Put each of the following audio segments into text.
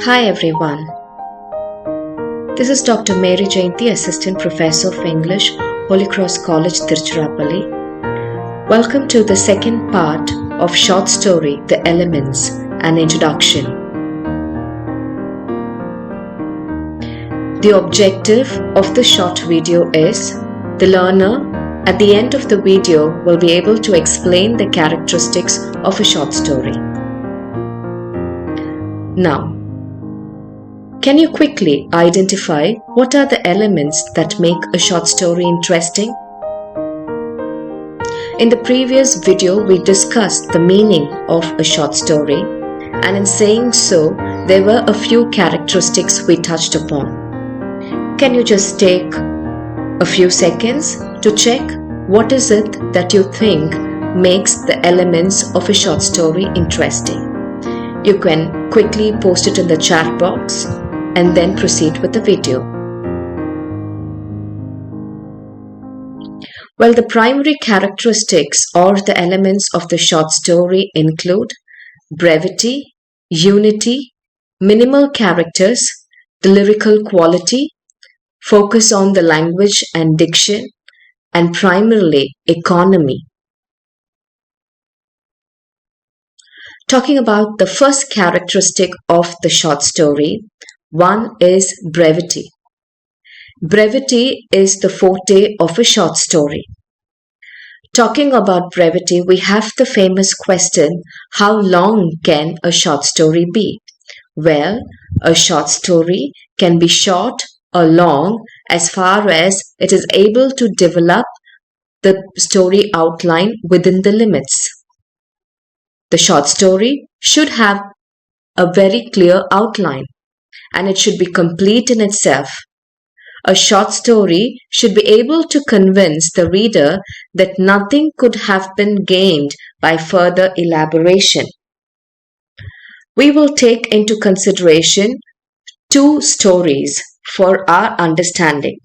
Hi everyone, this is Dr. Mary Jayanthi, Assistant Professor of English, Holy Cross College, Tiruchirappalli. Welcome to the second part of short story, The Elements, an Introduction. The objective of the short video is the learner at the end of the video will be able to explain the characteristics of a short story. Now, can you quickly identify what are the elements that make a short story interesting? In the previous video, we discussed the meaning of a short story, and in saying so, there were a few characteristics we touched upon. Can you just take a few seconds to check what is it that you think makes the elements of a short story interesting? You can quickly post it in the chat box and then proceed with the video. Well, the primary characteristics or the elements of the short story include brevity, unity, minimal characters, the lyrical quality, focus on the language and diction, and primarily economy. Talking about the first characteristic of the short story, one is brevity. Brevity is the forte of a short story. Talking about brevity, we have the famous question, how long can a short story be? Well, a short story can be short or long as far as it is able to develop the story outline within the limits. The short story should have a very clear outline, and it should be complete in itself. A short story should be able to convince the reader that nothing could have been gained by further elaboration. We will take into consideration two stories for our understanding.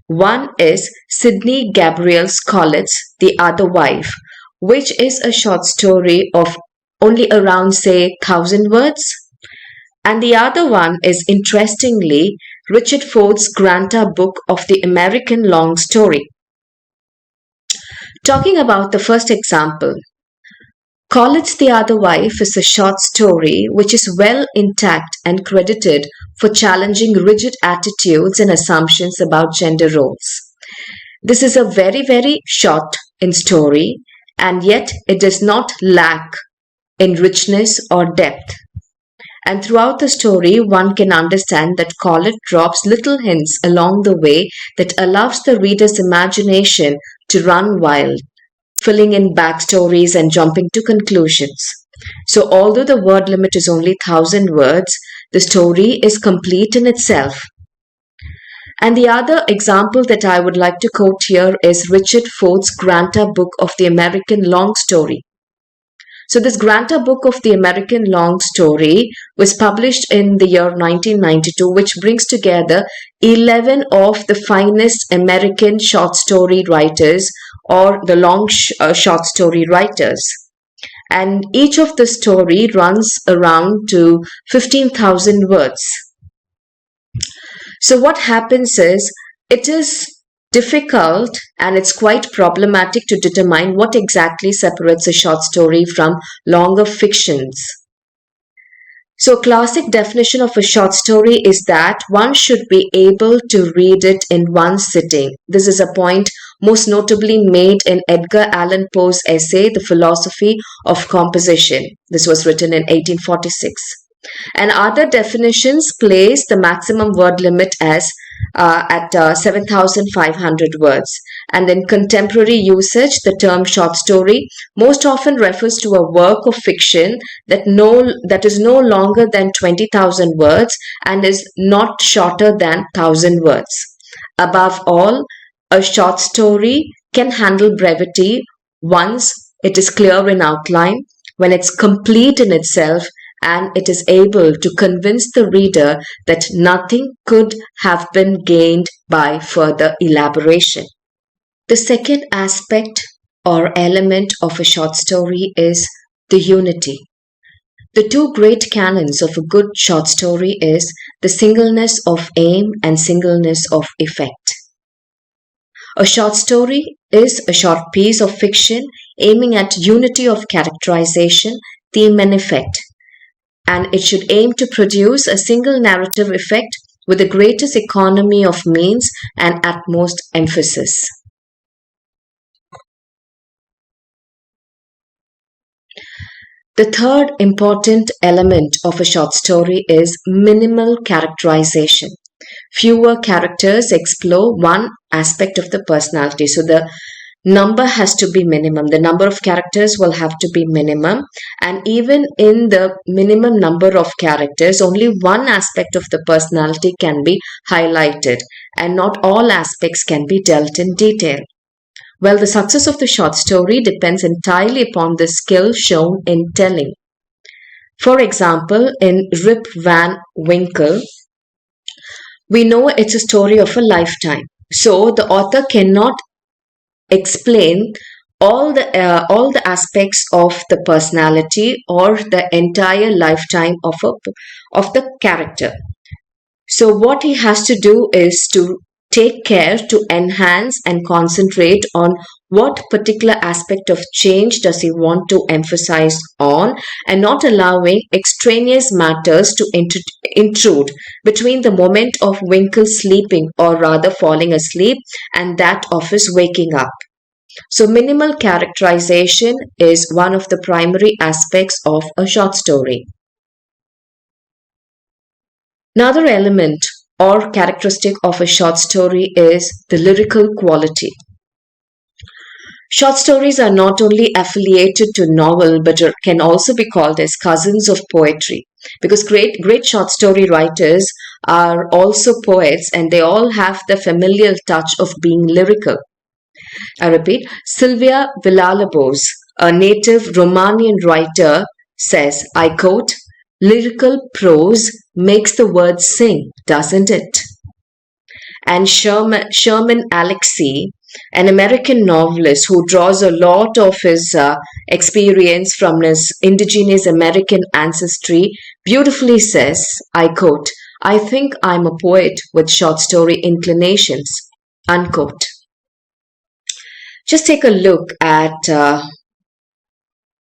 One is Sidney Gabriel Scollett's The Other Wife, which is a short story of only around, say, 1,000 words. And the other one is, interestingly, Richard Ford's Granta book of the American long story. Talking about the first example, Collett's The Other Wife is a short story which is well intact and credited for challenging rigid attitudes and assumptions about gender roles. This is a very, very short in story, and yet it does not lack in richness or depth. And throughout the story, one can understand that Collett drops little hints along the way that allows the reader's imagination to run wild, filling in backstories and jumping to conclusions. So although the word limit is only 1,000 words, the story is complete in itself. And the other example that I would like to quote here is Richard Ford's Granta book of the American long story. So this Granta book of the American long story was published in the year 1992, which brings together 11 of the finest American short story writers or the long short story writers. And each of the story runs around to 15,000 words. So what happens is, it is difficult and it's quite problematic to determine what exactly separates a short story from longer fictions. So a classic definition of a short story is that one should be able to read it in one sitting. This is a point most notably made in Edgar Allan Poe's essay, The Philosophy of Composition. This was written in 1846. And other definitions place the maximum word limit as at 7,500 words. And in contemporary usage, the term short story most often refers to a work of fiction that is no longer than 20,000 words and is not shorter than 1,000 words. Above all, a short story can handle brevity once it is clear in outline, when it's complete in itself, and it is able to convince the reader that nothing could have been gained by further elaboration. The second aspect or element of a short story is the unity. The two great canons of a good short story is the singleness of aim and singleness of effect. A short story is a short piece of fiction aiming at unity of characterization, theme and effect, and it should aim to produce a single narrative effect with the greatest economy of means and utmost emphasis. The third important element of a short story is minimal characterization. Fewer characters explore one aspect of the personality. So the number has to be minimum. The number of characters will have to be minimum. And even in the minimum number of characters, only one aspect of the personality can be highlighted, and not all aspects can be dealt in detail. Well, the success of the short story depends entirely upon the skill shown in telling. For example, in Rip Van Winkle, we know it's a story of a lifetime. So the author cannot explain all the aspects of the personality or the entire lifetime of the character. So what he has to do is to take care to enhance and concentrate on what particular aspect of change does he want to emphasize on, and not allowing extraneous matters to intrude between the moment of Winkle's sleeping, or rather falling asleep, and that of his waking up. So minimal characterization is one of the primary aspects of a short story. Another element or characteristic of a short story is the lyrical quality. Short stories are not only affiliated to novel but can also be called as cousins of poetry, because great short story writers are also poets, and they all have the familiar touch of being lyrical. I repeat, Sylvia Villalobos, a native Romanian writer, says, I quote, lyrical prose makes the words sing, doesn't it? And Sherman Alexie, an American novelist who draws a lot of his experience from his indigenous American ancestry, beautifully says, I quote, I think I'm a poet with short story inclinations, unquote. Just take a look at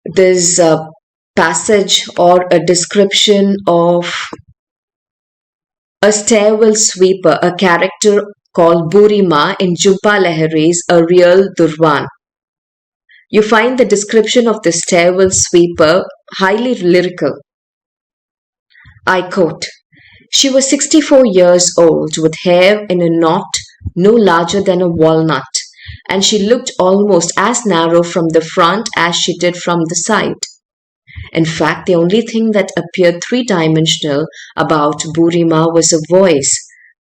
this passage or a description of a stairwell sweeper, a character called Burima in Jhumpa Lahari's A Real Durwan. You find the description of the stairwell sweeper highly lyrical. I quote, she was 64 years old with hair in a knot no larger than a walnut, and she looked almost as narrow from the front as she did from the side. In fact, the only thing that appeared three-dimensional about Burima was a voice,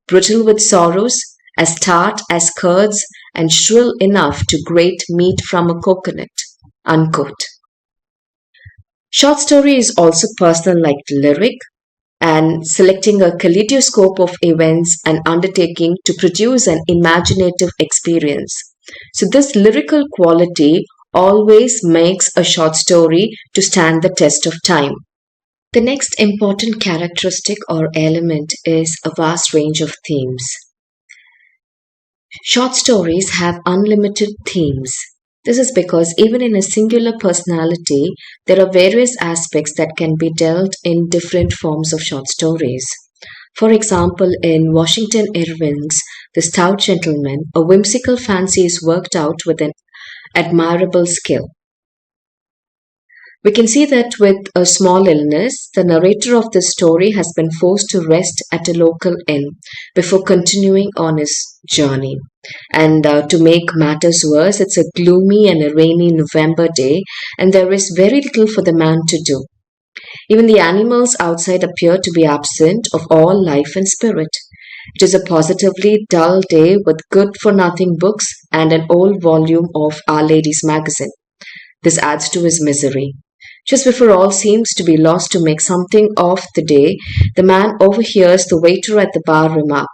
brittle with sorrows, as tart as curds, and shrill enough to grate meat from a coconut, unquote. Short story is also personal like lyric, and selecting a kaleidoscope of events and undertaking to produce an imaginative experience. So this lyrical quality always makes a short story to stand the test of time. The next important characteristic or element is a vast range of themes. Short stories have unlimited themes. This is because even in a singular personality, there are various aspects that can be dealt in different forms of short stories. For example, in Washington Irving's The Stout Gentleman, a whimsical fancy is worked out with an admirable skill. We can see that with a small illness, the narrator of this story has been forced to rest at a local inn before continuing on his journey. And to make matters worse, it's a gloomy and a rainy November day, and there is very little for the man to do. Even the animals outside appear to be absent of all life and spirit. It is a positively dull day with good-for-nothing books and an old volume of Our Lady's Magazine. This adds to his misery. Just before all seems to be lost to make something of the day, the man overhears the waiter at the bar remark,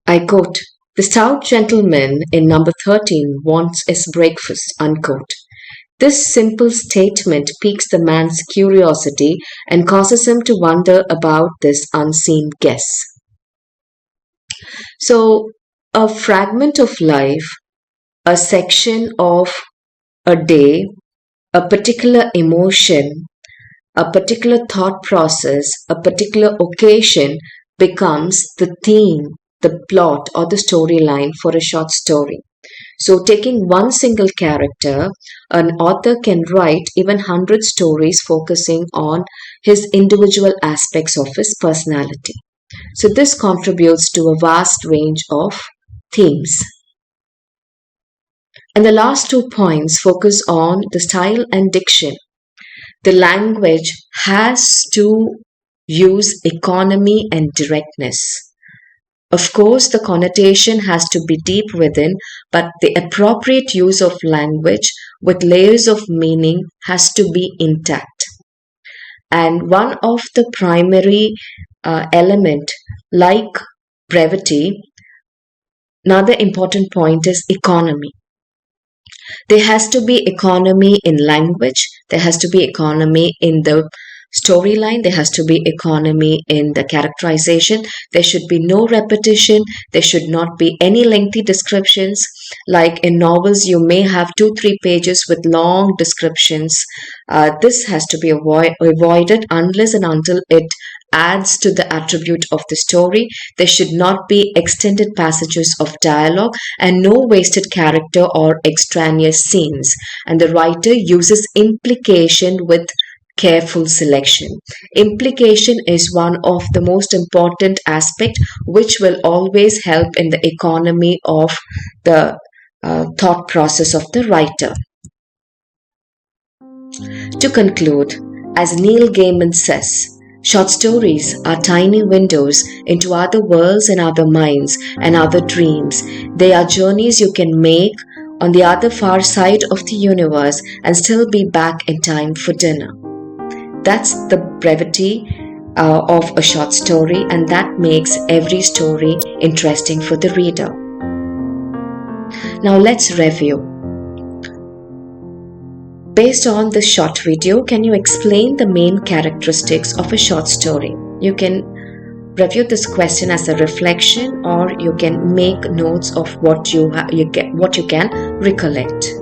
I quote, the stout gentleman in number 13 wants his breakfast, unquote. This simple statement piques the man's curiosity and causes him to wonder about this unseen guest. So, a fragment of life, a section of a day, a particular emotion, a particular thought process, a particular occasion becomes the theme, the plot, or the storyline for a short story. So, taking one single character, an author can write even 100 stories focusing on his individual aspects of his personality. So, this contributes to a vast range of themes. And the last 2 points focus on the style and diction. The language has to use economy and directness. Of course, the connotation has to be deep within, but the appropriate use of language with layers of meaning has to be intact. And one of the primary element, like brevity, another important point is economy. There has to be economy in language, there has to be economy in the storyline, there has to be economy in the characterization, there should be no repetition, there should not be any lengthy descriptions. Like in novels, you may have 2-3 pages with long descriptions. This has to be avoided unless and until it adds to the attribute of the story. There should not be extended passages of dialogue and no wasted character or extraneous scenes. And the writer uses implication with careful selection. Implication is one of the most important aspects which will always help in the economy of the thought process of the writer. To conclude, as Neil Gaiman says, short stories are tiny windows into other worlds and other minds and other dreams. They are journeys you can make on the other far side of the universe and still be back in time for dinner. That's the brevity of a short story, and that makes every story interesting for the reader. Now let's review. Based on this short video, can you explain the main characteristics of a short story? You can review this question as a reflection, or you can make notes of what you can recollect.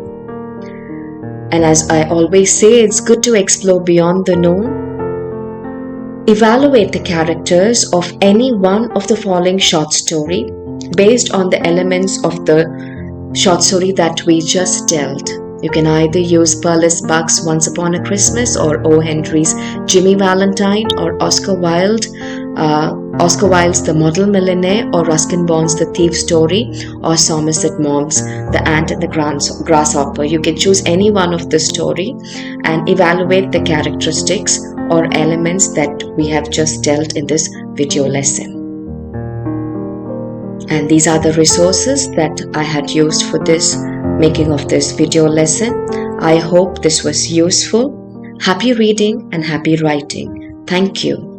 And as I always say, it's good to explore beyond the known. Evaluate the characters of any one of the following short story based on the elements of the short story that we just dealt. You can either use Perlis Buck's Once Upon a Christmas, or O. Henry's Jimmy Valentine, or Oscar Wilde's The Model Millionaire, or Ruskin Bond's The Thief's Story, or Somerset Maugham's The Ant and the Grasshopper. You can choose any one of the story and evaluate the characteristics or elements that we have just dealt in this video lesson. And these are the resources that I had used for this making of this video lesson. I hope this was useful. Happy reading and happy writing. Thank you.